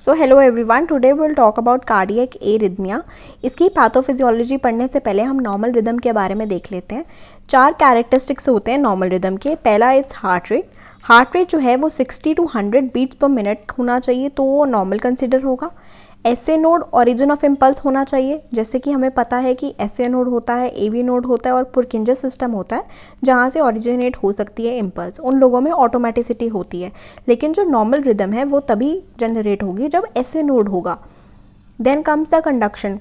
So hello everyone, today will talk about cardiac arrhythmia. इसकी pathophysiology पढ़ने से पहले हम नॉर्मल रिदम के बारे में देख लेते हैं। 4 कैरेक्टरिस्टिक्स होते हैं नॉर्मल रिदम के। पहला its heart rate. Heart rate जो है वो 60 to 100 बीट्स पर मिनट होना चाहिए, तो वो नॉर्मल कंसिडर होगा। SA node origin of impulse होना चाहिए। जैसे कि हमें पता है कि एसए नोड होता है, एवी नोड होता है और पुरकिंजर सिस्टम होता है जहाँ से ओरिजिनेट हो सकती है इम्पल्स। उन लोगों में ऑटोमेटिसिटी होती है, लेकिन जो नॉर्मल रिदम है वो तभी जनरेट होगी जब एसए नोड होगा। Then comes the conduction.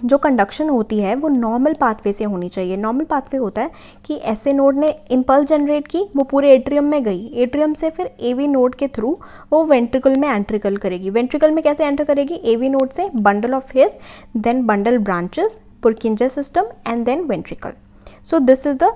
जो कंडक्शन होती है वो नॉर्मल पाथवे से होनी चाहिए। नॉर्मल पाथवे होता है कि एसए नोड ने इम्पल्स जनरेट की, वो पूरे एट्रियम में गई, एट्रियम से फिर एवी नोड के थ्रू वो वेंट्रिकल में एंट्रिकल करेगी। वेंट्रिकल में कैसे एंटर करेगी? एवी नोड से bundle of hairs, then bundle branches, Purkinje system and then ventricle. So this is the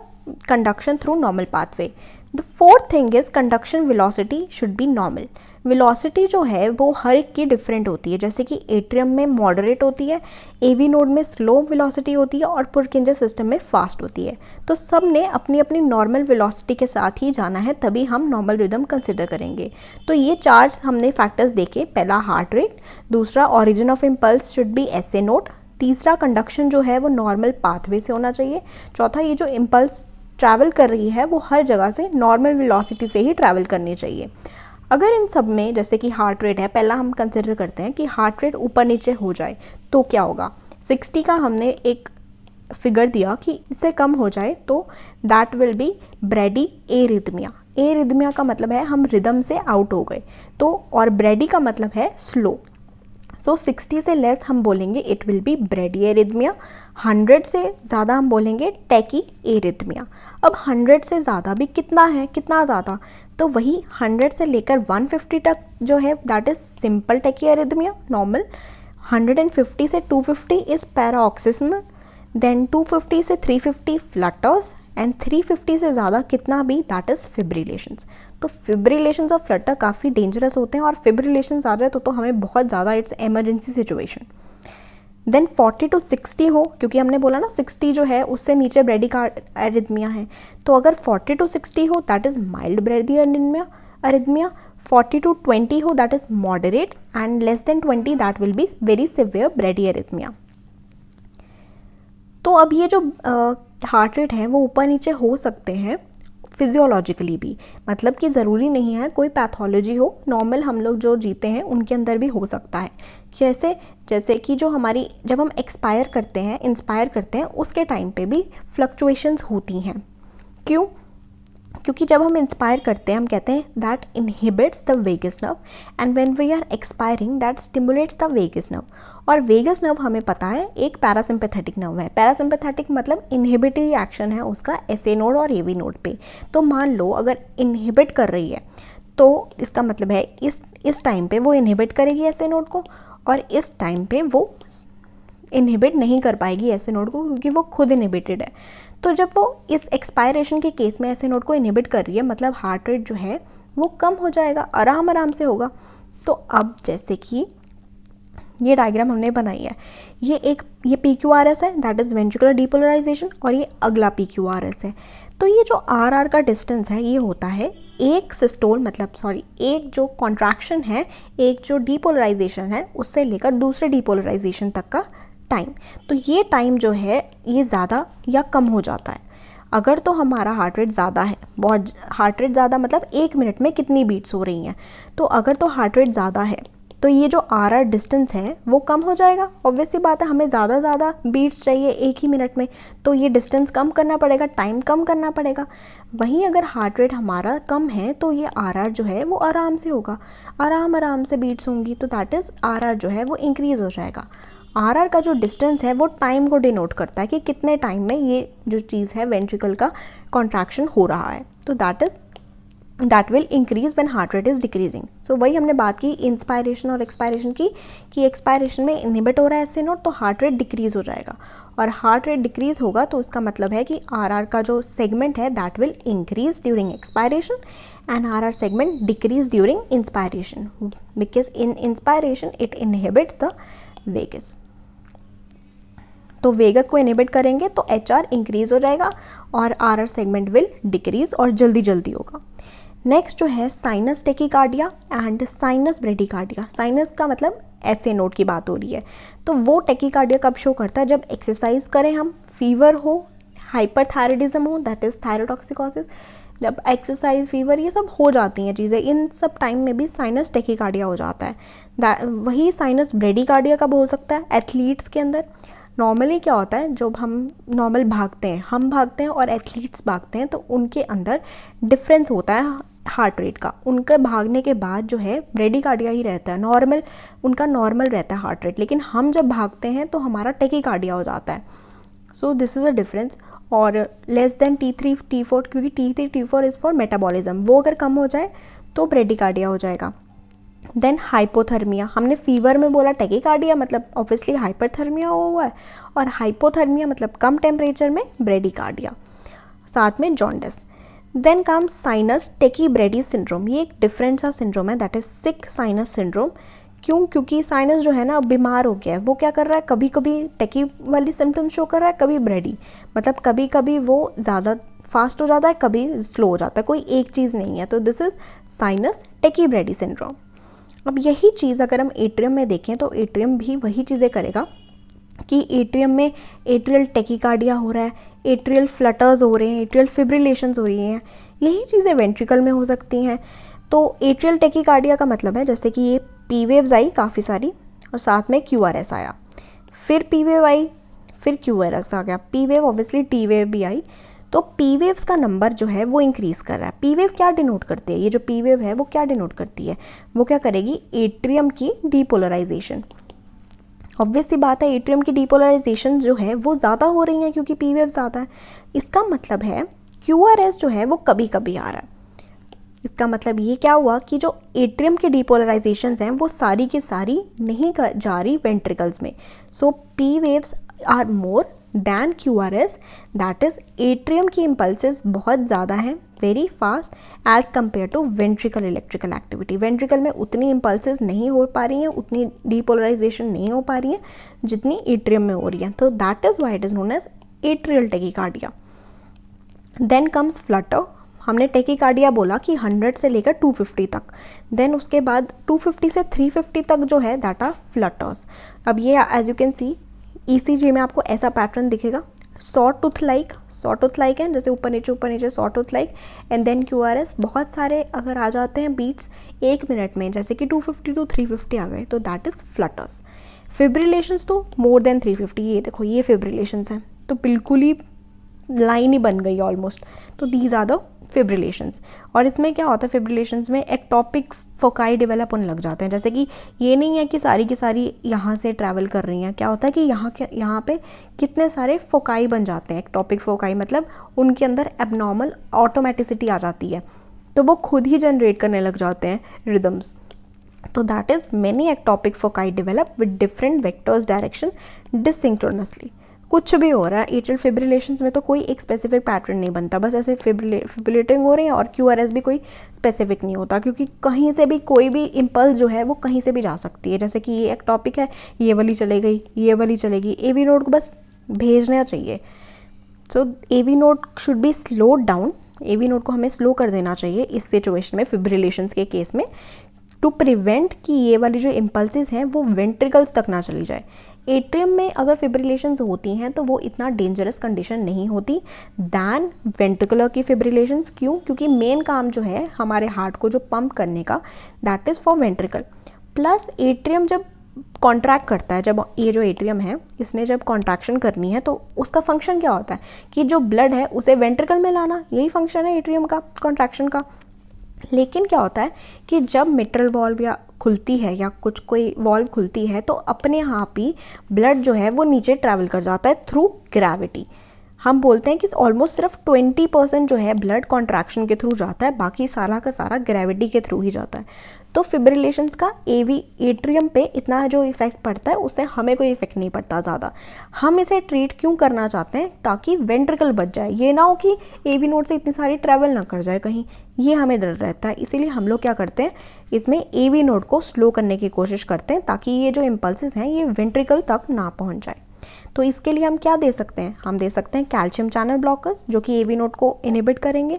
conduction through normal pathway. The fourth thing is conduction velocity should be normal. Velocity जो है वो हर एक की different होती है। जैसे कि एट्रियम में मॉडरेट होती है, एवी नोड में स्लो वेलोसिटी होती है और पुरकिंजर सिस्टम में फास्ट होती है। तो सब ने अपनी अपनी नॉर्मल वेलोसिटी के साथ ही जाना है, तभी हम नॉर्मल रिदम कंसिडर करेंगे। तो ये 4 हमने फैक्टर्स देखे। पहला हार्ट रेट, दूसरा origin of impulse should be SA node, तीसरा कंडक्शन जो है वो नॉर्मल पाथवे से होना चाहिए, चौथा ये जो इम्पल्स ट्रैवल कर रही है वो हर जगह से नॉर्मल वेलोसिटी से ही ट्रैवल करनी चाहिए। अगर इन सब में जैसे कि हार्ट रेट है, पहला हम कंसिडर करते हैं कि हार्ट रेट ऊपर नीचे हो जाए तो क्या होगा। 60 का हमने एक फिगर दिया कि इससे कम हो जाए तो that will B ब्रेडी arrhythmia. Arrhythmia का मतलब है हम रिदम से आउट हो गए, तो और ब्रेडी का मतलब है स्लो। सो 60 से लेस हम बोलेंगे इट विल बी ब्रेडी एरिथमिया। 100 से ज़्यादा हम बोलेंगे टैकी एरिथमिया। अब 100 से ज़्यादा भी कितना है, कितना ज़्यादा? तो वही 100 से लेकर 150 तक जो है that is simple tachyarrhythmia, normal. 150 से 250 इज़ पैराऑक्सिस्म, देन 250 से 350 फ्लटर्स एंड 350 से ज़्यादा कितना भी दैट इज़ फिब्रिलेशंस। तो फिब्रिलेशंस और फ्लटर काफ़ी डेंजरस होते हैं, और फिब्रिलेशंस आ रहे तो हमें बहुत ज़्यादा it's emergency situation. Then 40 to 60 हो, क्योंकि हमने बोला ना 60 जो है उससे नीचे ब्रेडीकार्डिया है, तो अगर 40 to 60 हो that is mild bradycardia. 40 to 20 हो that is moderate, and less than 20 that will be very severe bradycardia. तो अब ये जो हार्ट रेट है वो ऊपर नीचे हो सकते हैं फिजियोलॉजिकली भी, मतलब कि ज़रूरी नहीं है कोई पैथोलॉजी हो, नॉर्मल हम लोग जो जीते हैं उनके अंदर भी हो सकता है। जैसे कि जो हमारी जब हम इंस्पायर करते हैं उसके टाइम पे भी फ्लक्चुएशंस होती हैं। क्यों? क्योंकि जब हम इंस्पायर करते हैं हम कहते हैं that inhibits the vagus nerve, and when we are expiring that stimulates the vagus nerve. और वेगस नर्व हमें पता है एक पैरासिम्पैथेटिक नर्व है। पैरासिम्पैथेटिक मतलब इनहिबिटरी एक्शन है उसका एसए नोड और एवी नोड पे। तो मान लो अगर इनहिबिट कर रही है तो इसका मतलब है इस टाइम पे वो इनहिबिट करेगी एसए नोड को, और इस टाइम पे वो इनहिबिट नहीं कर पाएगी एसए नोड को, क्योंकि वो खुद इनहिबिटेड है। तो जब वो इस एक्सपायरेशन के केस में एसए नोड को इनहिबिट कर रही है, मतलब हार्ट रेट जो है वो कम हो जाएगा, आराम से होगा। तो अब जैसे कि ये डायग्राम हमने बनाई है, ये PQRS है दैट इज़ वेंट्रिकुलर डीपोलराइजेशन, और ये अगला PQRS है। तो ये जो RR का डिस्टेंस है ये होता है एक सिस्टोल एक जो कॉन्ट्रैक्शन है, एक जो डीपोलराइजेशन है उससे लेकर दूसरे डीपोलराइजेशन तक का टाइम। तो ये टाइम जो है ये ज़्यादा या कम हो जाता है। अगर तो हमारा हार्ट रेट ज़्यादा है, बहुत हार्ट रेट ज़्यादा मतलब 1 मिनट में कितनी बीट्स हो रही हैं, तो अगर तो हार्ट रेट ज़्यादा है तो ये जो RR डिस्टेंस है वो कम हो जाएगा। ऑब्वियस सी बात है, हमें ज़्यादा बीट्स चाहिए एक ही मिनट में, तो ये डिस्टेंस कम करना पड़ेगा, टाइम कम करना पड़ेगा। वहीं अगर हार्ट रेट हमारा कम है तो ये RR जो है वो आराम से होगा, आराम से बीट्स होंगी, तो दैट इज़ RR जो है वो इंक्रीज़ हो जाएगा। RR का जो डिस्टेंस है वो टाइम को डिनोट करता है कि कितने टाइम में ये जो चीज़ है वेंट्रिकल का कॉन्ट्रैक्शन हो रहा है, तो that will increase when heart rate is decreasing. So वही हमने बात की इंस्पायरेशन और एक्सपायरेशन की, कि एक्सपायरेशन में इनहिबिट हो रहा है एसए नोड तो हार्ट रेट डिक्रीज हो जाएगा, और हार्ट रेट डिक्रीज होगा तो उसका मतलब है कि RR का जो सेगमेंट है that will increase during expiration and RR segment decrease during inspiration, because in inspiration it inhibits the vagus. तो वेगस को इनहिबिट करेंगे तो HR इंक्रीज हो जाएगा और RR सेगमेंट विल डिक्रीज और जल्दी होगा। नेक्स्ट जो है sinus tachycardia and sinus bradycardia. Sinus का मतलब ऐसे नोट की बात हो रही है, तो वो टेकिकार्डिया कब शो करता है, जब एक्सरसाइज करें हम, फीवर हो, हाइपरथायराइडिज्म हो, दैट इज थायरोटॉक्सिकोसिस, जब एक्सरसाइज फीवर ये सब हो जाती हैं चीज़ें, इन सब टाइम में भी साइनस टेकिकार्डिया हो जाता है। वही साइनस ब्रेडिकार्डिया कब हो सकता है, एथलीट्स के अंदर। नॉर्मली क्या होता है, जब हम नॉर्मल भागते हैं, हम भागते हैं और एथलीट्स भागते हैं, तो उनके अंदर डिफरेंस होता है हार्ट रेट का। उनके भागने के बाद जो है ब्रेडिकार्डिया ही रहता है, नॉर्मल, उनका नॉर्मल रहता है हार्ट रेट, लेकिन हम जब भागते हैं तो हमारा टेकिकार्डिया हो जाता है। So this is a difference. और लेस देन T3 T4, क्योंकि T3 T4 is for metabolism, वो अगर कम हो जाए तो ब्रेडिकार्डिया हो जाएगा। देन हाइपोथर्मिया, हमने फीवर में बोला टेकिकार्डिया, मतलब ऑब्वियसली हाइपरथर्मिया हुआ है, और हाइपोथर्मिया मतलब कम टेम्परेचर में ब्रेडिकार्डिया, साथ में jaundice. Then come sinus tachy brady syndrome, ये एक डिफरेंट सा सिंड्रोम है, that is sick sinus syndrome. क्यों, क्योंकि साइनस जो है ना बीमार हो गया है, वो क्या कर रहा है, कभी कभी टेकी वाली सिम्टम शो कर रहा है, कभी ब्रेडी, मतलब कभी कभी वो ज़्यादा फास्ट हो जाता है, कभी स्लो हो जाता है, कोई एक चीज़ नहीं है। तो this is sinus tachy brady syndrome. अब यही चीज़ अगर हम एट्रियम में देखें तो एट्रियम भी वही चीज़ें करेगा कि एट्रियम में एट्रियल टेकिकार्डिया हो रहा है, एट्रियल फ्लटर्स हो रहे हैं, एट्रियल फिब्रिलेशंस हो रही हैं, यही चीज़ें वेंट्रिकल में हो सकती हैं। तो एट्रियल टेकिकार्डिया का मतलब है जैसे कि ये पी वेव्स आई काफ़ी सारी और साथ में QRS आया, फिर पी वेव आई, फिर QRS आ गया, P wave obviously T wave भी आई, तो पी वेव्स का नंबर जो है वो इंक्रीज़ कर रहा है। पी वेव क्या डिनोट करती है, ये जो पी वेव है वो क्या डिनोट करती है, वो क्या करेगी, एट्रियम की डीपोलराइजेशन। ऑब्वियस सी बात है, एट्रियम की डीपोलराइजेशन जो है वो ज़्यादा हो रही है क्योंकि पी वेव ज़्यादा है। इसका मतलब है QRS जो है वो कभी कभी आ रहा है। इसका मतलब ये क्या हुआ कि जो एट्रियम के डीपोलराइजेशंस हैं वो सारी की सारी नहीं जा रही वेंट्रिकल्स में। So P waves are more than QRS, that is atrium की इम्पल्सेस बहुत ज़्यादा हैं, very fast as compare to ventricle electrical activity. Ventricle में उतनी इम्पल्सेस नहीं हो पा रही हैं, उतनी डीपोलराइजेशन नहीं हो पा रही है जितनी एट्रियम में हो रही है, तो that is why it is known as atrial tachycardia. Then comes flutter. हमने टेकिकार्डिया बोला कि 100 से लेकर 250 तक, देन उसके बाद 250 से 350 तक जो है दैट आर फ्लटर्स। अब ये as you can see ECG में आपको ऐसा पैटर्न दिखेगा, सॉ टूथ लाइक है, जैसे ऊपर नीचे saw tooth like, and then QRS बहुत सारे अगर आ जाते हैं बीट्स 1 मिनट में, जैसे कि 250 to 350 आ गए, तो दैट इज़ फ्लटर्स। फिब्रिलेशंस तो मोर देन 350, ये देखो ये फिब्रिलेशंस हैं, तो बिल्कुल ही लाइन ही बन गई ऑलमोस्ट, तो दीज आर द फिब्रिलेशंस। और इसमें क्या होता है, फिब्रिलेशंस में एक्टॉपिक फोकाई डेवलप होने लग जाते हैं, जैसे कि ये नहीं है कि सारी की सारी यहाँ से ट्रैवल कर रही हैं, क्या होता है कि यहाँ पे कितने सारे फोकाई बन जाते हैं। एक्टॉपिक फोकाई मतलब उनके अंदर एबनॉर्मल ऑटोमेटिसिटी आ जाती है, तो वो खुद ही जनरेट करने लग जाते हैं रिदम्स। तो that is many ectopic foci develop with different vectors direction dysynchronously. कुछ भी हो रहा है एट्रियल फिब्रिलेशंस में तो कोई एक स्पेसिफिक पैटर्न नहीं बनता, बस ऐसे फिब्रिलेटिंग हो रही है, और QRS भी कोई स्पेसिफिक नहीं होता, क्योंकि कहीं से भी कोई भी इम्पल्स जो है वो कहीं से भी जा सकती है। जैसे कि ये एक टॉपिक है, ये वाली चले गई, ये वाली चलेगी, AV नोड को बस भेजना चाहिए। सो AV node should be slowed down, AV node को हमें स्लो कर देना चाहिए इस सिचुएशन में, फिब्रिलेशंस के केस में, टू प्रिवेंट कि ये वाली जो इम्पल्सेस हैं वो वेंट्रिकल्स तक ना चली जाए। एट्रियम में अगर फिब्रिलेशंस होती हैं तो वो इतना डेंजरस कंडीशन नहीं होती दैन वेंट्रिकुलर की फिब्रिलेशंस। क्यों? क्योंकि मेन काम जो है हमारे हार्ट को जो पंप करने का, that is for ventricle. Plus atrium जब कॉन्ट्रैक्ट करता है, जब ये जो एट्रियम है इसने जब कॉन्ट्रैक्शन करनी है तो उसका फंक्शन क्या होता है कि जो ब्लड है उसे वेंट्रिकल में लाना, यही फंक्शन है एट्रियम का, कॉन्ट्रैक्शन का। लेकिन क्या होता है कि जब मिट्रल वॉल्व या खुलती है या कुछ कोई वॉल्व खुलती है तो अपने आप ही ब्लड जो है वो नीचे ट्रैवल कर जाता है थ्रू ग्रेविटी। हम बोलते हैं कि ऑलमोस्ट सिर्फ 20% जो है ब्लड कॉन्ट्रैक्शन के थ्रू जाता है, बाकी सारा का सारा ग्रेविटी के थ्रू ही जाता है। तो फिब्रिलेशंस का एट्रियम पे इतना जो इफेक्ट पड़ता है उससे हमें कोई इफेक्ट नहीं पड़ता ज़्यादा। हम इसे ट्रीट क्यों करना चाहते हैं? ताकि वेंट्रिकल बच जाए, ये ना हो कि AV नोड से इतनी सारी ट्रैवल ना कर जाए कहीं, ये हमें डर रहता है। इसीलिए हम लोग क्या करते हैं, इसमें AV नोड को स्लो करने की कोशिश करते हैं ताकि ये जो इम्पल्सेस हैं ये वेंट्रिकल तक ना पहुँच जाए। तो इसके लिए हम क्या दे सकते हैं, हम दे सकते हैं कैल्शियम चैनल ब्लॉकर्स जो कि एवी नोड को इनहिबिट करेंगे,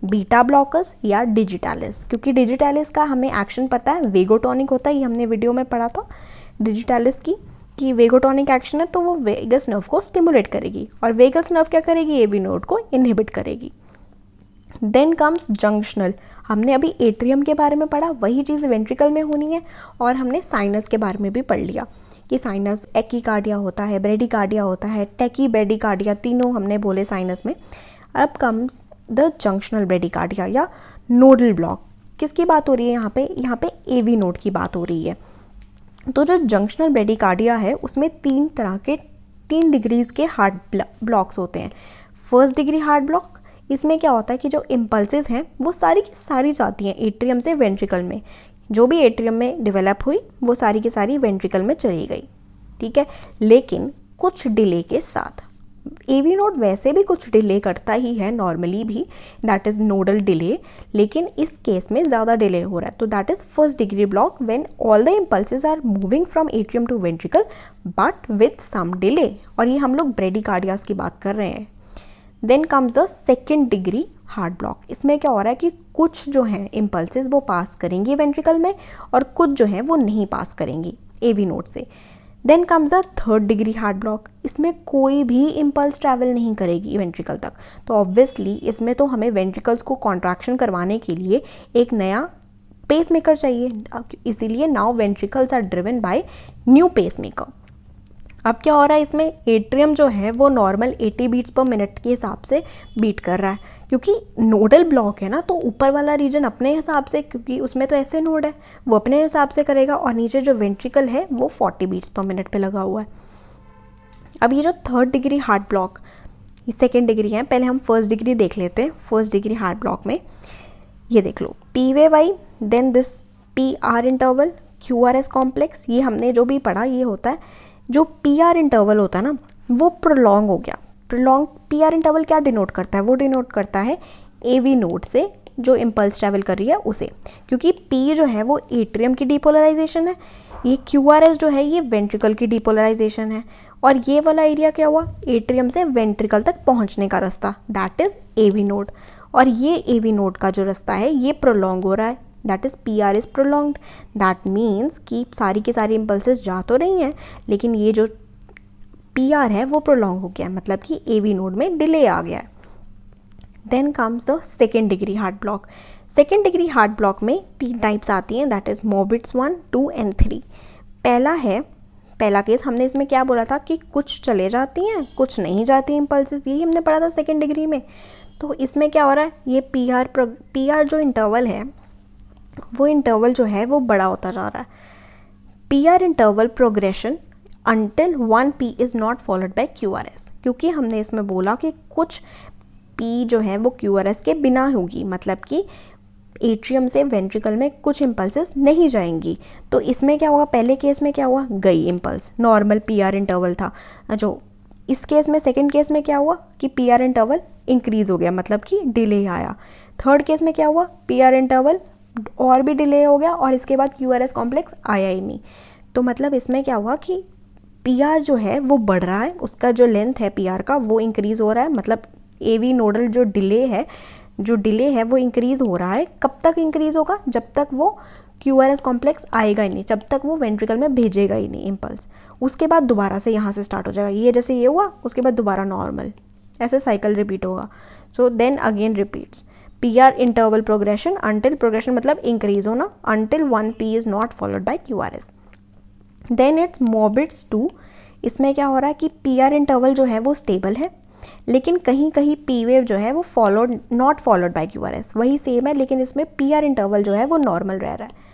बीटा ब्लॉकर्स या डिजिटैलिस, क्योंकि डिजिटैलिस का हमें एक्शन पता है वेगोटॉनिक होता है, ये हमने वीडियो में पढ़ा था डिजिटैलिस की कि वेगोटॉनिक एक्शन है तो वो वेगस नर्व को स्टिमुलेट करेगी और वेगस नर्व क्या करेगी, एवी नोड को इनहिबिट करेगी। देन कम्स जंक्शनल, हमने अभी एट्रियम के बारे में पढ़ा, वही चीज़ वेंट्रिकल में होनी है, और हमने साइनस के बारे में भी पढ़ लिया कि साइनस एक्कीकार्डिया होता है, ब्रेडिकार्डिया होता है, टेकी ब्रेडिकार्डिया, तीनों हमने बोले साइनस में। अब कम्स द जंक्शनल ब्रेडिकार्डिया या नोडल ब्लॉक। किसकी बात हो रही है यहाँ पे एवी नोड की बात हो रही है। तो जो जंक्शनल ब्रेडिकार्डिया है उसमें 3 डिग्रीज के हार्ट ब्लॉक्स होते हैं। फर्स्ट डिग्री हार्ट ब्लॉक, इसमें क्या होता है कि जो इम्पल्सेस हैं वो सारी की सारी जाती हैं एट्रियम से वेंट्रिकल में, जो भी एट्रियम में डेवलप हुई वो सारी की सारी वेंट्रिकल में चली गई, ठीक है, लेकिन कुछ डिले के साथ। एवी नोड वैसे भी कुछ डिले करता ही है नॉर्मली भी, दैट इज़ नोडल डिले, लेकिन इस केस में ज़्यादा डिले हो रहा है, तो that is first degree block when all the impulses are moving from atrium to ventricle but with some delay, और ये हम लोग ब्रेडिकार्डियास की बात कर रहे हैं। Then comes the second degree heart block, इसमें क्या हो रहा है कि कुछ जो हैं इम्पल्सेस वो पास करेंगी वेंट्रिकल में और कुछ जो हैं वो नहीं पास करेंगी एवी नोड से। Then comes the third degree heart block, इसमें कोई भी इम्पल्स ट्रैवल नहीं करेगी वेंट्रिकल तक, तो ऑब्वियसली इसमें तो हमें वेंट्रिकल्स को कॉन्ट्रैक्शन करवाने के लिए एक नया पेस मेकर चाहिए, इसीलिए now ventricles are driven by new pacemaker. अब क्या हो रहा है इसमें, एट्रियम जो है वो नॉर्मल 80 बीट्स पर मिनट के हिसाब से बीट कर रहा है, क्योंकि नोडल ब्लॉक है ना, तो ऊपर वाला रीजन अपने हिसाब से, क्योंकि उसमें तो ऐसे नोड है वो अपने हिसाब से करेगा, और नीचे जो वेंट्रिकल है वो 40 बीट्स पर मिनट पे लगा हुआ है। अब ये जो थर्ड डिग्री हार्ट ब्लॉक, ये सेकेंड डिग्री है, पहले हम फर्स्ट डिग्री देख लेते हैं। फर्स्ट डिग्री हार्ट ब्लॉक में ये देख लो, पी वे वाई, then this P R interval, Q R S complex, ये हमने जो भी पढ़ा ये होता है, जो पी आर इंटरवल होता है ना वो प्रोलॉन्ग हो गया। प्रोलॉन्ग पी आर इंटरवल क्या डिनोट करता है, वो डिनोट करता है एवी नोड से जो इम्पल्स ट्रैवल कर रही है उसे, क्योंकि पी जो है वो एट्रियम की डीपोलराइजेशन है, ये क्यू आर एस जो है ये वेंट्रिकल की डीपोलराइजेशन है, और ये वाला एरिया क्या हुआ, एट्रियम से वेंट्रिकल तक पहुंचने का रास्ता, दैट इज़ एवी नोड, और ये एवी नोड का जो रास्ता है ये प्रोलॉन्ग हो रहा है, that is P R is prolonged. That means कि सारी की सारी इम्पल्सेस जा तो रही हैं, लेकिन ये जो पी आर है वो प्रोलॉन्ग हो गया है, मतलब कि एवी नोड में डिले आ गया है। Then comes the second degree heart block. Second degree heart block में 3 टाइप्स आती हैं, दैट इज़ मोबिट्स 1, 2 एंड 3। पहला केस हमने इसमें क्या बोला था कि कुछ चले जाती हैं कुछ नहीं जाती इम्पल्सेस, यही हमने पढ़ा था सेकेंड डिग्री में। तो इसमें क्या हो रहा है, ये पी आर जो इंटरवल है वो इंटरवल जो है वो बड़ा होता जा रहा है। P R interval progression until 1 P is not followed by Q R S, क्योंकि हमने इसमें बोला कि कुछ पी जो है वो क्यू आर एस के बिना होगी, मतलब कि एट्रियम से वेंट्रिकल में कुछ इम्पल्सेस नहीं जाएंगी। तो इसमें क्या हुआ, पहले केस में क्या हुआ, गई impulse, normal P R interval था जो। इस केस में सेकेंड केस में क्या हुआ कि पी आर इंटरवल इंक्रीज़ हो गया, मतलब कि डिले आया। थर्ड केस में क्या हुआ, पी आर इंटरवल और भी डिले हो गया और इसके बाद क्यू आर एस कॉम्प्लेक्स आया ही नहीं। तो मतलब इसमें क्या हुआ कि पी आर जो है वो बढ़ रहा है, उसका जो लेंथ है पी आर का वो इंक्रीज़ हो रहा है, मतलब एवी नोडल जो डिले है वो इंक्रीज़ हो रहा है। कब तक इंक्रीज़ होगा, जब तक वो क्यू आर एस कॉम्प्लेक्स आएगा ही नहीं, जब तक वो वेंट्रिकल में भेजेगा ही नहीं इम्पल्स। उसके बाद दोबारा से यहाँ से स्टार्ट हो जाएगा, ये जैसे ये हुआ उसके बाद दोबारा नॉर्मल, ऐसे साइकिल रिपीट होगा। So then again repeats P R interval progression until, progression मतलब इंक्रीज होना, until 1 P is not followed by Q R S. Then it's Mobitz 2, इसमें क्या हो रहा है कि पी आर इंटरवल जो है वो स्टेबल है, लेकिन कहीं कहीं पी वेव जो है वो not followed by Q R S, वही सेम है, लेकिन इसमें पी आर इंटरवल जो है वो नॉर्मल रह रहा है।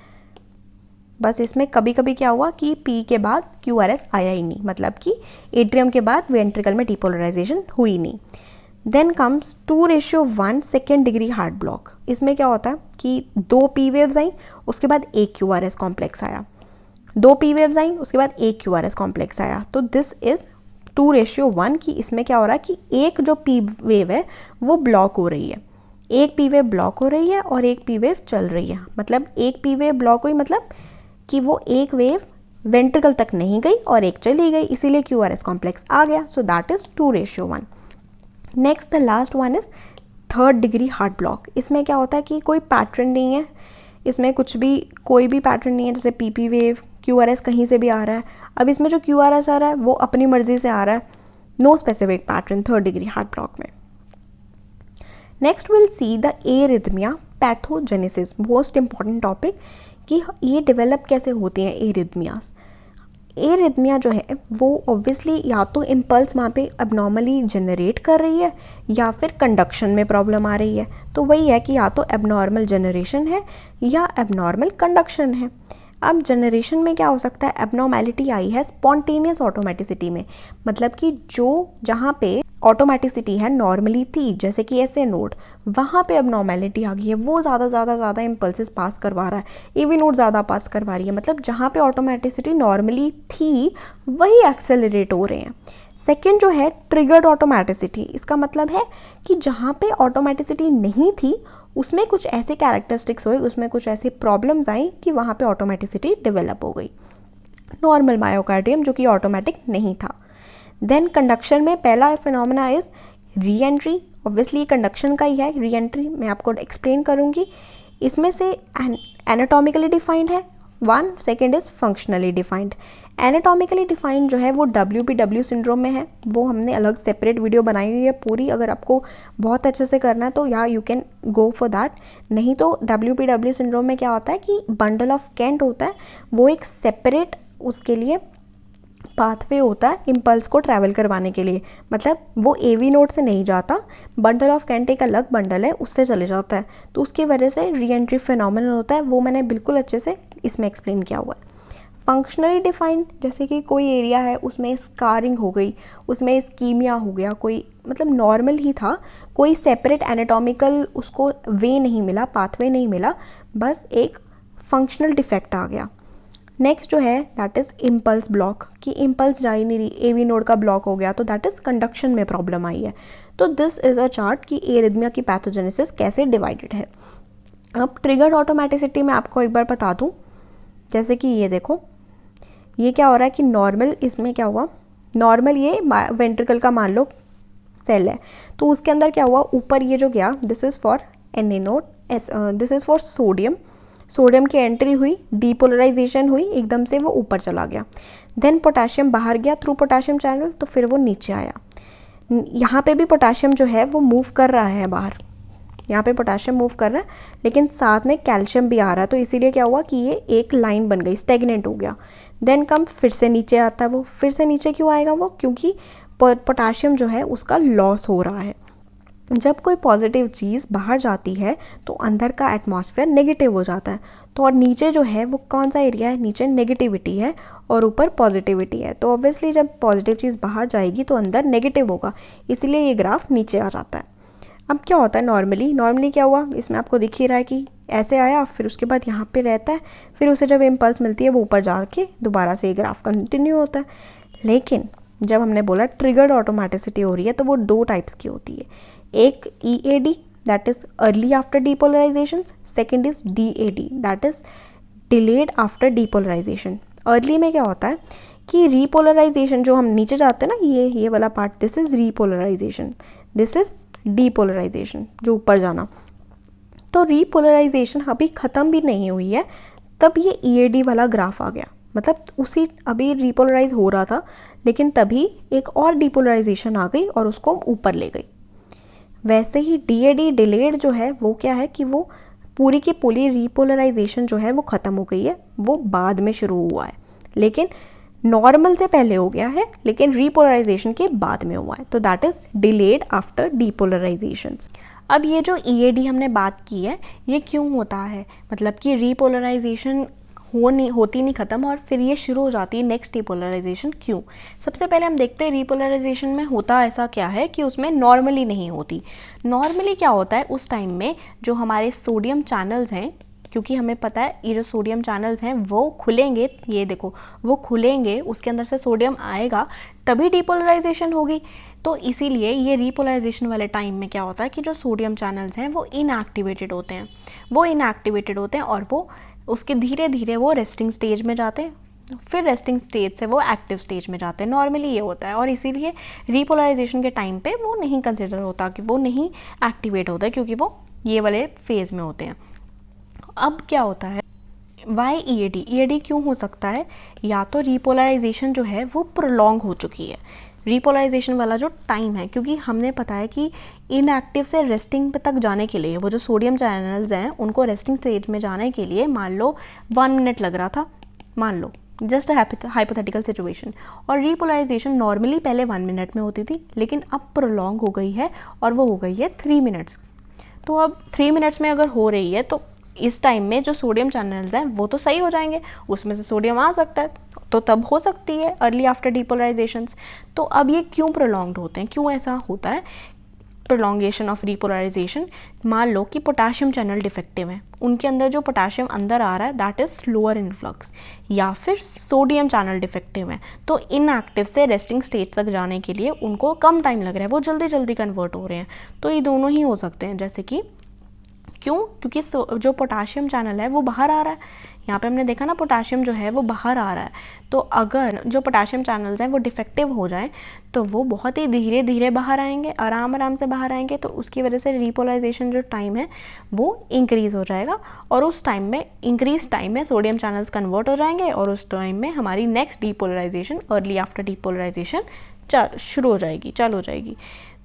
बस इसमें कभी कभी क्या हुआ कि पी के बाद क्यू आर एस आया ही नहीं, मतलब कि एट्रियम के बाद वेंट्रिकल में डिपोलराइजेशन हुई नहीं। Then comes 2:1 second degree heart block. इसमें क्या होता है कि 2 पी वेव्स आई, उसके बाद एक क्यू आर एस कॉम्प्लेक्स आया, 2 पी वेव्स आई, उसके बाद एक क्यू आर एस कॉम्प्लेक्स आया। तो दिस इज़ 2:1 की इसमें क्या हो रहा है कि एक जो पी वेव है वो ब्लॉक हो रही है, एक पी वेव ब्लॉक हो रही है और एक पी वेव चल रही है। मतलब एक पी वेव ब्लॉक हुई मतलब कि वो एक वेव वेंट्रिकल तक नहीं गई और एक चली गई, इसीलिए QRS कॉम्प्लेक्स आ गया. So that is 2:1. Next the last one is third degree heart block. इसमें क्या होता है कि कोई पैटर्न नहीं है, इसमें कुछ भी कोई भी पैटर्न नहीं है, जैसे PP वेव, QRS कहीं से भी आ रहा है. अब इसमें जो QRS आ रहा है वो अपनी मर्जी से आ रहा है, no specific pattern third degree heart block में. Next will see the arrhythmia pathogenesis, most important topic कि ये डेवलप कैसे होती हैं एरिथमियास. एरिथमिया जो है वो ऑब्वियसली या तो इम्पल्स वहाँ पे अबनॉर्मली जनरेट कर रही है या फिर कंडक्शन में प्रॉब्लम आ रही है. तो वही है कि या तो एबनॉर्मल जनरेशन है या एबनॉर्मल कंडक्शन है. अब जनरेशन में क्या हो सकता है, एबनॉर्मेलिटी आई है स्पॉन्टेनियस ऑटोमेटिसिटी में, मतलब कि जो जहाँ पे ऑटोमेटिसिटी है नॉर्मली थी, जैसे कि ऐसे नोड, वहाँ पे एबनॉर्मेलिटी आ गई है, वो ज़्यादा इम्पल्सेस पास करवा रहा है, AV नोड ज़्यादा पास करवा रही है. मतलब जहाँ पे ऑटोमेटिसिटी नॉर्मली थी वही एक्सेलरेट हो रहे हैं. सेकेंड जो है ट्रिगर्ड ऑटोमेटिसिटी, इसका मतलब है कि जहाँ पे ऑटोमेटिसिटी नहीं थी उसमें कुछ ऐसे कैरेक्टरिस्टिक्स हुए, उसमें कुछ ऐसे प्रॉब्लम्स आई कि वहाँ पे ऑटोमेटिसिटी डेवलप हो गई. नॉर्मल मायोकार्डियम जो कि ऑटोमेटिक नहीं था. देन कंडक्शन में पहला phenomena is re entry. Obviously conduction का ही है, री एंट्री मैं आपको एक्सप्लेन करूँगी. इसमें से एनाटॉमिकली डिफाइंड है one, second is functionally defined. Anatomically defined जो है वो WPW सिंड्रोम में है, वो हमने अलग सेपरेट वीडियो बनाई हुई है पूरी, अगर आपको बहुत अच्छे से करना है तो या you can go for that. नहीं तो WPW सिंड्रोम में क्या होता है कि बंडल ऑफ केंट होता है, वो एक सेपरेट उसके लिए पाथवे होता है इम्पल्स को ट्रैवल करवाने के लिए. मतलब वो AV नोड से नहीं जाता, बंडल ऑफ केंट एक अलग बंडल है उससे चले जाता है, तो उसकी वजह से री एंट्री फिनोमेनन होता है. वो मैंने बिल्कुल अच्छे से इसमें एक्सप्लेन किया हुआ है. फंक्शनली डिफाइंड, जैसे कि कोई एरिया है उसमें स्कारिंग हो गई, उसमें स्कीमिया हो गया, कोई मतलब नॉर्मल ही था, कोई सेपरेट एनाटॉमिकल उसको वे नहीं मिला, पाथवे नहीं मिला, बस एक फंक्शनल डिफेक्ट आ गया. नेक्स्ट जो है दैट इज़ इम्पल्स ब्लॉक, कि इम्पल्स जा ही नहीं रही, AV नोड का ब्लॉक हो गया, तो दैट इज़ कंडक्शन में प्रॉब्लम आई है. तो दिस इज़ अ चार्ट कि एरिथमिया की पैथोजेनेसिस कैसे डिवाइडेड है. अब ट्रिगर्ड ऑटोमेटिसिटी में आपको एक बार बता दूं, जैसे कि ये देखो, ये क्या हो रहा है कि नॉर्मल, इसमें क्या हुआ, नॉर्मल ये वेंट्रिकल का मान लो सेल है, तो उसके अंदर क्या हुआ, ऊपर ये जो गया, this is for Na node, this is for sodium. Sodium की एंट्री हुई, डीपोलराइजेशन हुई, एकदम से वो ऊपर चला गया. देन पोटाशियम बाहर गया थ्रू पोटाशियम चैनल, तो फिर वो नीचे आया. यहाँ पे भी पोटाशियम जो है वो मूव कर रहा है बाहर, यहाँ पे पोटाशियम मूव कर रहा है, लेकिन साथ में कैल्शियम भी आ रहा है, तो इसीलिए क्या हुआ कि ये एक लाइन बन गई, स्टेगनेंट हो गया. देन कम फिर से नीचे आता है वो, फिर से नीचे क्यों आएगा वो, क्योंकि पोटाशियम जो है उसका लॉस हो रहा है. जब कोई पॉजिटिव चीज़ बाहर जाती है तो अंदर का एटमॉस्फेयर नेगेटिव हो जाता है. तो और नीचे जो है वो कौन सा एरिया है, नीचे नेगेटिविटी है और ऊपर पॉजिटिविटी है. तो ऑब्वियसली जब पॉजिटिव चीज़ बाहर जाएगी तो अंदर नेगेटिव होगा, इसलिए ये ग्राफ नीचे आ जाता है. अब क्या होता है नॉर्मली क्या हुआ, इसमें आपको दिख ही रहा है कि ऐसे आया, फिर उसके बाद यहाँ पे रहता है, फिर उसे जब इम्पल्स मिलती है वो ऊपर जाके दोबारा से ये ग्राफ कंटिन्यू होता है. लेकिन जब हमने बोला ट्रिगर्ड ऑटोमेटिसिटी हो रही है तो वो दो टाइप्स की होती है. एक EAD that is early after depolarization, second is DAD that is delayed after depolarization. Early में क्या होता है कि रीपोलराइजेशन, जो हम नीचे जाते हैं ना, ये वाला part, this is repolarization, this is depolarization, जो ऊपर जाना. तो रीपोलराइजेशन अभी ख़त्म भी नहीं हुई है, तब ये EAD वाला ग्राफ आ गया. मतलब उसी अभी रीपोलराइज हो रहा था, लेकिन तभी एक और डीपोलराइजेशन आ गई और उसको ऊपर ले गई. वैसे ही DAD डिलेड जो है वो क्या है कि वो पूरी की पूरी रीपोलराइजेशन जो है वो ख़त्म हो गई है, वो बाद में शुरू हुआ है, लेकिन नॉर्मल से पहले हो गया है, लेकिन रीपोलराइजेशन के बाद में हुआ है. तो that is delayed after depolarization. अब ये जो EAD हमने बात की है, ये क्यों होता है, मतलब कि रीपोलराइजेशन होती नहीं ख़त्म और फिर ये शुरू हो जाती है नेक्स्ट डीपोलराइजेशन, क्यों. सबसे पहले हम देखते हैं रीपोलराइजेशन में होता ऐसा क्या है कि उसमें नॉर्मली नहीं होती. नॉर्मली क्या होता है, उस टाइम में जो हमारे सोडियम चैनल्स हैं, क्योंकि हमें पता है ये जो सोडियम चैनल्स हैं वो खुलेंगे, ये देखो वो खुलेंगे, उसके अंदर से सोडियम आएगा, तभी डीपोलराइजेशन होगी. तो इसीलिए ये रीपोलराइजेशन वाले टाइम में क्या होता है कि जो सोडियम चैनल्स हैं वो इनएक्टिवेटेड होते हैं और वो उसके धीरे धीरे वो रेस्टिंग स्टेज में जाते हैं, फिर रेस्टिंग स्टेज से वो एक्टिव स्टेज में जाते हैं, नॉर्मली ये होता है। और इसीलिए रीपोलराइजेशन के टाइम पे वो नहीं कंसिडर होता, कि वो नहीं एक्टिवेट होता है, क्योंकि वो ये वाले फेज में होते हैं। अब क्या होता है, वाई EAD क्यों हो सकता है, या तो रीपोलराइजेशन जो है वो प्रोलॉन्ग हो चुकी है, रीपोलराइजेशन वाला जो टाइम है, क्योंकि हमने पता है कि इनएक्टिव से रेस्टिंग पे तक जाने के लिए वो जो सोडियम चैनल्स हैं उनको रेस्टिंग स्टेज में जाने के लिए मान लो 1 मिनट लग रहा था, मान लो जस्ट हाइपोथेटिकल सिचुएशन। और रीपोलराइजेशन नॉर्मली पहले 1 मिनट में होती थी, लेकिन अब प्रोलॉन्ग हो गई है और वो हो गई है 3 मिनट्स। तो अब 3 मिनट्स में अगर हो रही है तो इस टाइम में जो सोडियम चैनल्स हैं वो तो सही हो जाएंगे, उसमें से सोडियम आ सकता है, तो तब हो सकती है अर्ली आफ्टर डीपोलराइजेशंस। तो अब ये क्यों प्रोलॉन्ग्ड होते हैं, क्यों ऐसा होता है प्रोलॉन्गेशन ऑफ रीपोलराइजेशन। मान लो कि पोटाशियम चैनल डिफेक्टिव है, उनके अंदर जो पोटाशियम अंदर आ रहा है दैट इज स्लोअर इनफ्लक्स, या फिर सोडियम चैनल डिफेक्टिव है, तो इनएक्टिव से रेस्टिंग स्टेज तक जाने के लिए उनको कम टाइम लग रहा है, वो जल्दी जल्दी कन्वर्ट हो रहे हैं। तो ये दोनों ही हो सकते हैं, जैसे कि क्यों, क्योंकि जो पोटाशियम चैनल है वो बाहर आ रहा है, यहाँ पे हमने देखा ना पोटाशियम जो है वो बाहर आ रहा है। तो अगर जो पोटाशियम चैनल्स हैं वो डिफेक्टिव हो जाएं तो वो बहुत ही धीरे धीरे बाहर आएंगे, आराम आराम से बाहर आएंगे, तो उसकी वजह से रीपोलराइजेशन जो टाइम है वो इंक्रीज़ हो जाएगा, और उस टाइम में इंक्रीज टाइम में सोडियम चैनल्स कन्वर्ट हो जाएंगे, और उस टाइम में हमारी next depolarization early after depolarization शुरू हो जाएगी, चालू हो जाएगी।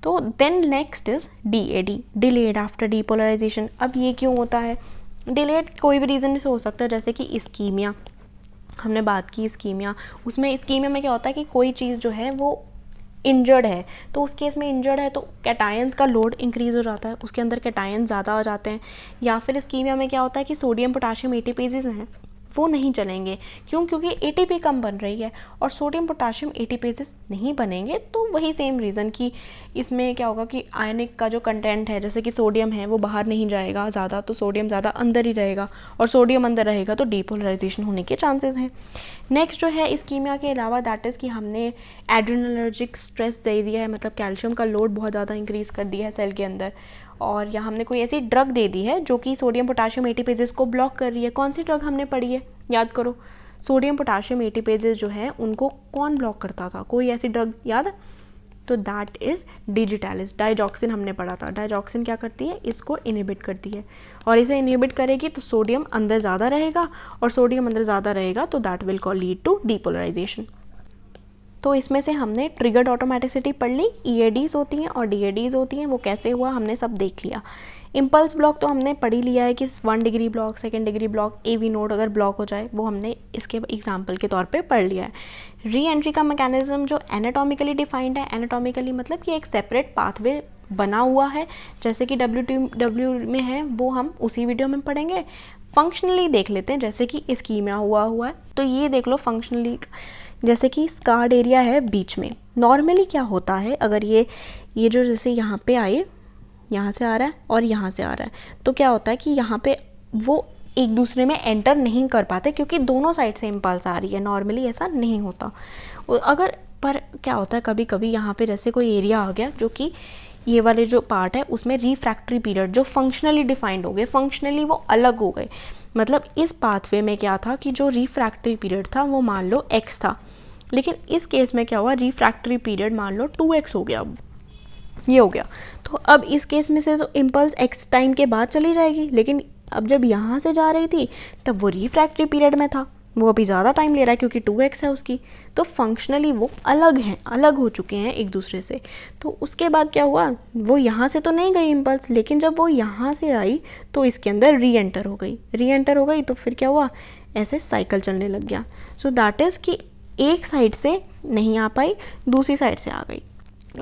तो then next is DAD, delayed after depolarization. अब ये क्यों होता है, डिलेड कोई भी रीज़न से हो सकता है, जैसे कि इस्कीमिया, हमने बात की इस्कीमिया, उसमें इस्कीमिया में क्या होता है कि कोई चीज़ जो है वो इंजर्ड है, तो उस केस में इंजर्ड है तो कैटायंस का लोड इंक्रीज़ हो जाता है, उसके अंदर कैटायंस ज़्यादा हो जाते हैं। या फिर इस्कीमिया में क्या होता है कि सोडियम पोटाशियम ATPases हैं वो नहीं चलेंगे, क्यों, क्योंकि ATP कम बन रही है, और सोडियम पोटाशियम ATPases नहीं बनेंगे, तो वही सेम रीज़न कि इसमें क्या होगा कि आयनिक का जो कंटेंट है, जैसे कि सोडियम है वो बाहर नहीं जाएगा ज़्यादा, तो सोडियम ज़्यादा अंदर ही रहेगा, और सोडियम अंदर रहेगा तो डीपोलराइजेशन होने के चांसेस हैं। नेक्स्ट जो है इस्कीमिया के अलावा दैट इज़ कि हमने एड्रेनर्जिक स्ट्रेस दे दिया है, मतलब कैल्शियम का लोड बहुत ज़्यादा इंक्रीज़ कर दिया है सेल के अंदर, और या हमने कोई ऐसी ड्रग दे दी है जो कि सोडियम पोटाशियम ATPases को ब्लॉक कर रही है। कौन सी ड्रग हमने पढ़ी है, याद करो, सोडियम पोटाशियम ATPases जो है उनको कौन ब्लॉक करता था, कोई ऐसी ड्रग याद है, तो दैट इज़ डिजिटैलिस। डाइजॉक्सिन हमने पढ़ा था, डाइजॉक्सिन क्या करती है, इसको इनहिबिट करती है, और इसे इनहिबिट करेगी तो सोडियम अंदर ज़्यादा रहेगा, और सोडियम अंदर ज़्यादा रहेगा तो that will call lead to depolarization. तो इसमें से हमने ट्रिगर्ड ऑटोमेटिसिटी पढ़ ली, EADs होती हैं और DADs होती हैं, वो कैसे हुआ हमने सब देख लिया। इम्पल्स ब्लॉक तो हमने पढ़ ही लिया है कि 1 degree block, 2nd degree block, AV node अगर ब्लॉक हो जाए, वो हमने इसके एग्जाम्पल के तौर पे पढ़ लिया है। री एंट्री का मैकेनिज्म जो एनाटॉमिकली डिफाइंड है, एनाटॉमिकली मतलब कि एक सेपरेट पाथवे बना हुआ है, जैसे कि WW में है, वो हम उसी वीडियो में पढ़ेंगे। फंक्शनली देख लेते हैं, जैसे कि इस्कीमिया हुआ है तो ये देख लो फंक्शनली, जैसे कि स्कार्ड एरिया है बीच में। नॉर्मली क्या होता है, अगर ये जो जैसे यहाँ पे आए, यहाँ से आ रहा है और यहाँ से आ रहा है, तो क्या होता है कि यहाँ पे वो एक दूसरे में एंटर नहीं कर पाते, क्योंकि दोनों साइड से इम्पल्स आ रही है। नॉर्मली ऐसा नहीं होता, अगर पर क्या होता है कभी कभी यहाँ पे जैसे कोई एरिया आ गया जो कि ये वाले जो पार्ट है उसमें रिफ्रैक्टरी पीरियड जो फंक्शनली डिफाइंड हो गए, फंक्शनली वो अलग हो गए। मतलब इस पाथवे में क्या था कि जो रिफ्रैक्टरी पीरियड था वो मान लो x था, लेकिन इस केस में क्या हुआ, रिफ्रैक्टरी पीरियड मान लो 2x हो गया, ये हो गया। तो अब इस केस में से तो इम्पल्स x टाइम के बाद चली जाएगी, लेकिन अब जब यहाँ से जा रही थी तब वो रिफ्रैक्टरी पीरियड में था, वो अभी ज़्यादा टाइम ले रहा है क्योंकि 2x है उसकी, तो फंक्शनली वो अलग हैं, अलग हो चुके हैं एक दूसरे से। तो उसके बाद क्या हुआ, वो यहाँ से तो नहीं गई इम्पल्स, लेकिन जब वो यहाँ से आई तो इसके अंदर री एंटर हो गई, तो फिर क्या हुआ, ऐसे साइकिल चलने लग गया। सो दैट इज़ कि एक साइड से नहीं आ पाई, दूसरी साइड से आ गई।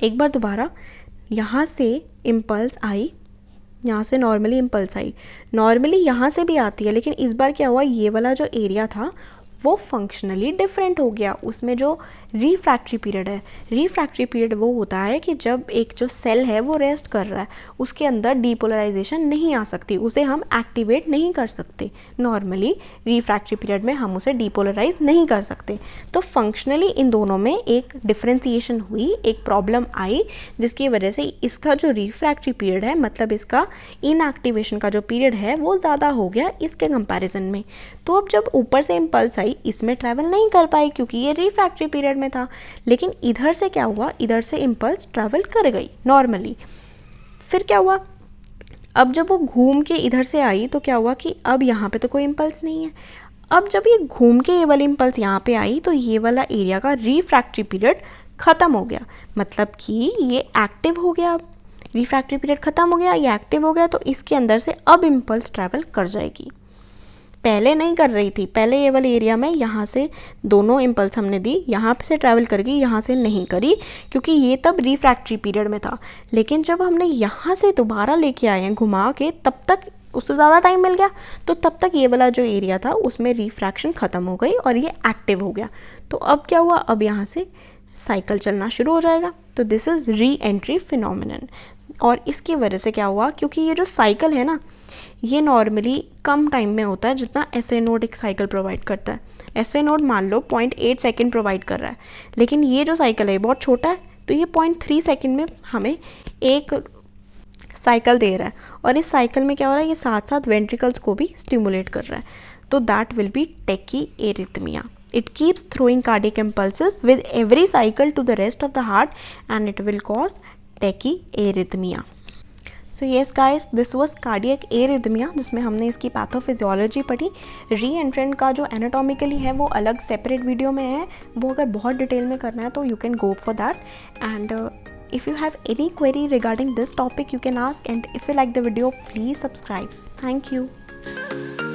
एक बार दोबारा, यहाँ से इम्पल्स आई, यहाँ से नॉर्मली इम्पल्स आई, नॉर्मली यहाँ से भी आती है, लेकिन इस बार क्या हुआ, ये वाला जो एरिया था वो फंक्शनली डिफरेंट हो गया। उसमें जो रिफ्रैक्टरी पीरियड है, रिफ्रैक्टरी पीरियड वो होता है कि जब एक जो सेल है वो रेस्ट कर रहा है, उसके अंदर डीपोलराइजेशन नहीं आ सकती, उसे हम एक्टिवेट नहीं कर सकते। नॉर्मली रिफ्रैक्टरी पीरियड में हम उसे डीपोलराइज नहीं कर सकते। तो फंक्शनली इन दोनों में एक डिफ्रेंसिएशन हुई, एक प्रॉब्लम आई, जिसकी वजह से इसका जो रिफ्रैक्टरी पीरियड है, मतलब इसका इनएक्टिवेशन का जो पीरियड है वो ज़्यादा हो गया इसके कंपैरिजन में। तो अब जब ऊपर से इम्पल्स आई, इसमें ट्रैवल नहीं कर पाई क्योंकि ये रिफ्रैक्टरी पीरियड में था, लेकिन इधर से क्या हुआ, इधर से इम्पल्स ट्रैवल कर गई नॉर्मली। फिर क्या हुआ, अब जब वो घूम के इधर से आई तो क्या हुआ कि अब यहाँ पे तो कोई इम्पल्स नहीं है। अब जब ये घूम के ये वाली इम्पल्स यहाँ पे आई तो ये वाला एरिया का रिफ्रैक्टरी पीरियड ख़त्म हो गया, मतलब कि ये एक्टिव हो गया। अब रिफ्रैक्टरी पीरियड ख़त्म हो गया, ये एक्टिव हो गया, तो इसके अंदर से अब इम्पल्स ट्रैवल कर जाएगी। पहले नहीं कर रही थी, पहले ये वाले एरिया में यहाँ से दोनों इम्पल्स हमने दी, यहाँ से ट्रैवल कर गई, यहाँ से नहीं करी क्योंकि ये तब रिफ्रैक्टरी पीरियड में था। लेकिन जब हमने यहाँ से दोबारा लेके आए हैं घुमा के, तब तक उससे ज़्यादा टाइम मिल गया, तो तब तक ये वाला जो एरिया था उसमें रिफ्रैक्शन ख़त्म हो गई और ये एक्टिव हो गया। तो अब क्या हुआ, अब यहाँ से साइकिल चलना शुरू हो जाएगा। तो this is re entry phenomenon. और इसकी वजह से क्या हुआ, क्योंकि ये जो साइकिल है ना, ये नॉर्मली कम टाइम में होता है जितना एसए नोड एक साइकिल प्रोवाइड करता है। एसए नोड मान लो 0.8 सेकेंड प्रोवाइड कर रहा है, लेकिन ये जो साइकिल है बहुत छोटा है, तो ये 0.3 सेकेंड में हमें एक साइकिल दे रहा है। और इस साइकिल में क्या हो रहा है, ये साथ साथ वेंट्रिकल्स को भी स्टिमुलेट कर रहा है। तो that will be tachyarrhythmia. It keeps throwing cardiac impulses with every cycle to the rest of the heart and it will cause tachyarrhythmia. So yes guys, this was cardiac arrhythmia जिसमें हमने इसकी pathophysiology पढ़ी। री एंट्रेंट का जो anatomically है वो अलग सेपरेट वीडियो में है, वो अगर बहुत डिटेल में करना है तो you can go for that. And if you have any query regarding this topic you can ask, and if you like the video please subscribe. Thank you.